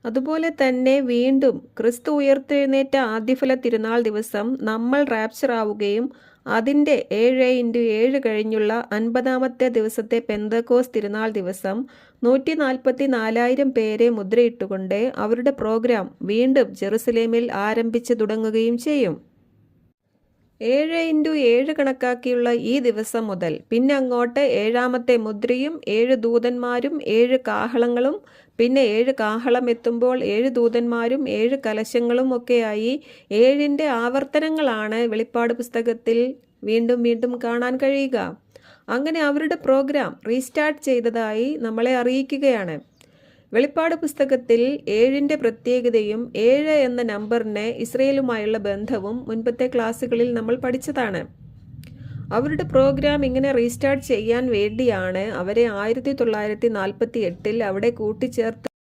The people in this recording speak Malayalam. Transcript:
അതുപോലെ തന്നെ വീണ്ടും ക്രിസ്തു ഉയർത്തെഴുന്നേറ്റ ആദ്യഫല തിരുനാൾ ദിവസം നമ്മൾ റാപ്ചർ ആവുകയും അതിൻ്റെ 7x7 കഴിഞ്ഞുള്ള 50-ാമത്തെ ദിവസത്തെ പെന്തക്കോസ് തിരുനാൾ ദിവസം 144,000 പേരെ മുദ്രയിട്ടുകൊണ്ട് അവരുടെ പ്രോഗ്രാം വീണ്ടും ജെറുസലേമിൽ ആരംഭിച്ചു തുടങ്ങുകയും ചെയ്യും. 7x7 കണക്കാക്കിയുള്ള ഈ ദിവസം മുതൽ പിന്നെ അങ്ങോട്ട് 7-ാമത്തെ മുദ്രയും 7 ദൂതന്മാരും 7 കാഹളങ്ങളും പിന്നെ 7 കാഹളം എത്തുമ്പോൾ 7 ദൂതന്മാരും 7 കലശങ്ങളും ഒക്കെയായി 7ൻ്റെ ആവർത്തനങ്ങളാണ് വെളിപ്പാട് പുസ്തകത്തിൽ വീണ്ടും വീണ്ടും കാണാൻ കഴിയുക. അങ്ങനെ അവരുടെ പ്രോഗ്രാം റീസ്റ്റാർട്ട് ചെയ്തതായി നമ്മളെ അറിയിക്കുകയാണ്. വെളിപ്പാട് പുസ്തകത്തിൽ 7ൻ്റെ പ്രത്യേകതയും 7 എന്ന നമ്പറിന് ഇസ്രയേലുമായുള്ള ബന്ധവും മുൻപത്തെ ക്ലാസ്സുകളിൽ നമ്മൾ പഠിച്ചതാണ്. അവരുടെ പ്രോഗ്രാം ഇങ്ങനെ റീസ്റ്റാർട്ട് ചെയ്യാൻ വേണ്ടിയാണ് അവരെ 1948 അവിടെ കൂട്ടിച്ചേർത്ത്